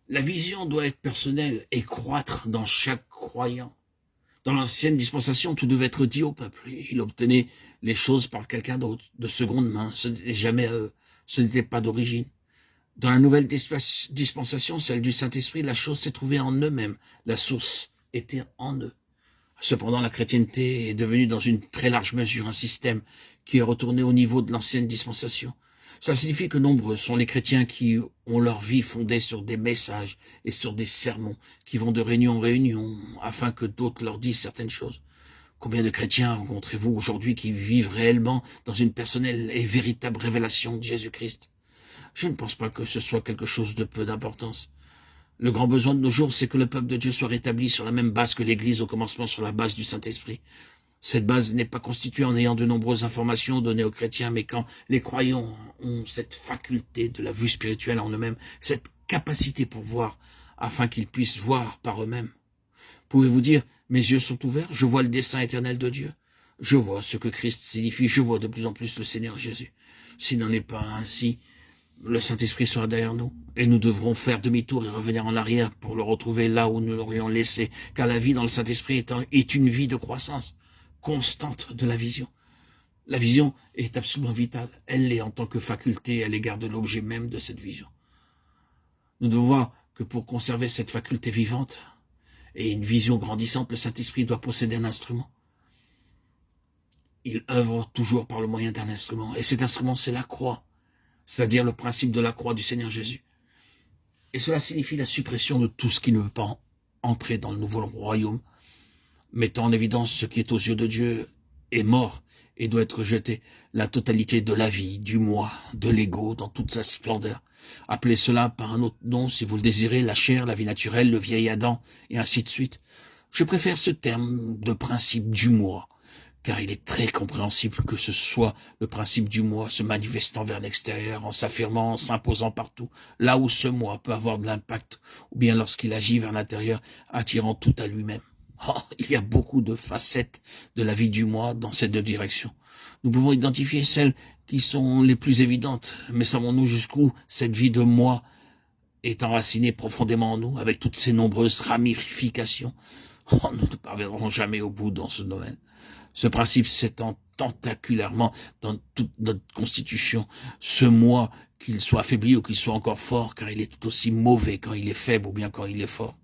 La vision doit être personnelle et croître dans chaque croyant. Dans l'ancienne dispensation, tout devait être dit au peuple. Il obtenait les choses par quelqu'un d'autre, de seconde main. Ce n'était jamais ce n'était pas d'origine. Dans la nouvelle dispensation, celle du Saint-Esprit, la chose s'est trouvée en eux-mêmes. La source était en eux. Cependant, la chrétienté est devenue dans une très large mesure un système qui est retourné au niveau de l'ancienne dispensation. Cela signifie que nombreux sont les chrétiens qui ont leur vie fondée sur des messages et sur des sermons qui vont de réunion en réunion afin que d'autres leur disent certaines choses. Combien de chrétiens rencontrez-vous aujourd'hui qui vivent réellement dans une personnelle et véritable révélation de Jésus-Christ? Je ne pense pas que ce soit quelque chose de peu d'importance. Le grand besoin de nos jours, c'est que le peuple de Dieu soit rétabli sur la même base que l'Église au commencement, sur la base du Saint-Esprit. Cette base n'est pas constituée en ayant de nombreuses informations données aux chrétiens, mais quand les croyants ont cette faculté de la vue spirituelle en eux-mêmes, cette capacité pour voir, afin qu'ils puissent voir par eux-mêmes. Pouvez-vous dire, mes yeux sont ouverts, je vois le dessein éternel de Dieu. Je vois ce que Christ signifie, je vois de plus en plus le Seigneur Jésus. S'il n'en est pas ainsi, le Saint-Esprit sera derrière nous, et nous devrons faire demi-tour et revenir en arrière pour le retrouver là où nous l'aurions laissé, car la vie dans le Saint-Esprit est une vie de croissance constante de la vision. La vision est absolument vitale. Elle l'est en tant que faculté à l'égard de l'objet même de cette vision. Nous devons voir que pour conserver cette faculté vivante et une vision grandissante, le Saint-Esprit doit posséder un instrument. Il œuvre toujours par le moyen d'un instrument, et cet instrument, c'est la croix, c'est-à-dire le principe de la croix du Seigneur Jésus. Et cela signifie la suppression de tout ce qui ne veut pas entrer dans le nouveau royaume, mettant en évidence ce qui est aux yeux de Dieu est mort et doit être jeté, la totalité de la vie, du moi, de l'ego dans toute sa splendeur. Appelez cela par un autre nom si vous le désirez, la chair, la vie naturelle, le vieil Adam, et ainsi de suite. Je préfère ce terme de principe du moi, car il est très compréhensible que ce soit le principe du moi se manifestant vers l'extérieur, en s'affirmant, en s'imposant partout, là où ce moi peut avoir de l'impact, ou bien lorsqu'il agit vers l'intérieur, attirant tout à lui-même. Oh, il y a beaucoup de facettes de la vie du moi dans ces deux directions. Nous pouvons identifier celles qui sont les plus évidentes, mais savons-nous jusqu'où cette vie de moi est enracinée profondément en nous, avec toutes ces nombreuses ramifications? Oh, nous ne parviendrons jamais au bout dans ce domaine. Ce principe s'étend tentaculairement dans toute notre constitution. Ce moi, qu'il soit affaibli ou qu'il soit encore fort, car il est tout aussi mauvais quand il est faible ou bien quand il est fort.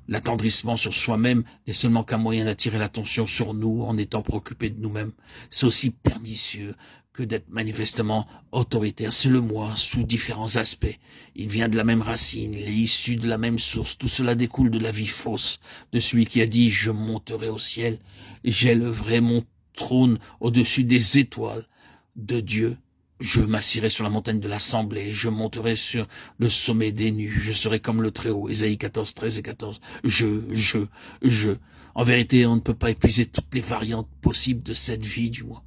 L'attendrissement sur soi-même n'est seulement qu'un moyen d'attirer l'attention sur nous en étant préoccupé de nous-mêmes. C'est aussi pernicieux que d'être manifestement autoritaire. C'est le moi sous différents aspects. Il vient de la même racine, il est issu de la même source. Tout cela découle de la vie fausse de celui qui a dit « Je monterai au ciel, j'élèverai mon trône au-dessus des étoiles de Dieu. Je m'assirai sur la montagne de l'assemblée, je monterai sur le sommet des nues, je serai comme le Très-Haut. » Ésaïe 14, 13 et 14. Je. En vérité, on ne peut pas épuiser toutes les variantes possibles de cette vie du moi.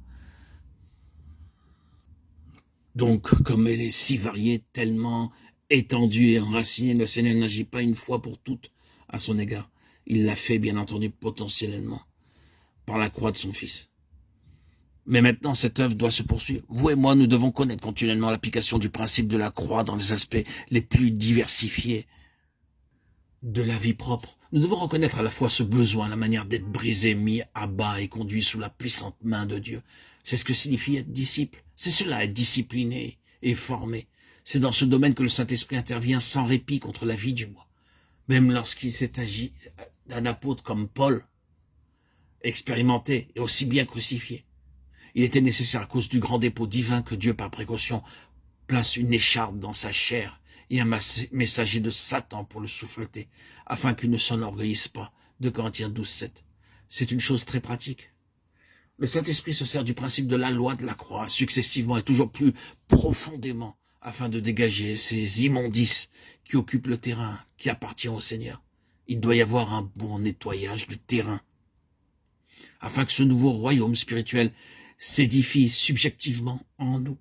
Donc, comme elle est si variée, tellement étendue et enracinée, le Seigneur n'agit pas une fois pour toutes à son égard. Il l'a fait, bien entendu, potentiellement, par la croix de son Fils. Mais maintenant, cette œuvre doit se poursuivre. Vous et moi, nous devons connaître continuellement l'application du principe de la croix dans les aspects les plus diversifiés de la vie propre. Nous devons reconnaître à la fois ce besoin, la manière d'être brisé, mis à bas et conduit sous la puissante main de Dieu. C'est ce que signifie être disciple. C'est cela, être discipliné et formé. C'est dans ce domaine que le Saint-Esprit intervient sans répit contre la vie du moi. Même lorsqu'il s'est agi d'un apôtre comme Paul, expérimenté et aussi bien crucifié. Il était nécessaire à cause du grand dépôt divin que Dieu, par précaution, place une écharpe dans sa chair et un messager de Satan pour le souffleter, afin qu'il ne s'enorgueillisse pas. 2 Corinthiens 12, 7. C'est une chose très pratique. Le Saint-Esprit se sert du principe de la loi de la croix, successivement et toujours plus profondément, afin de dégager ces immondices qui occupent le terrain qui appartient au Seigneur. Il doit y avoir un bon nettoyage du terrain, afin que ce nouveau royaume spirituel s'édifie subjectivement en nous.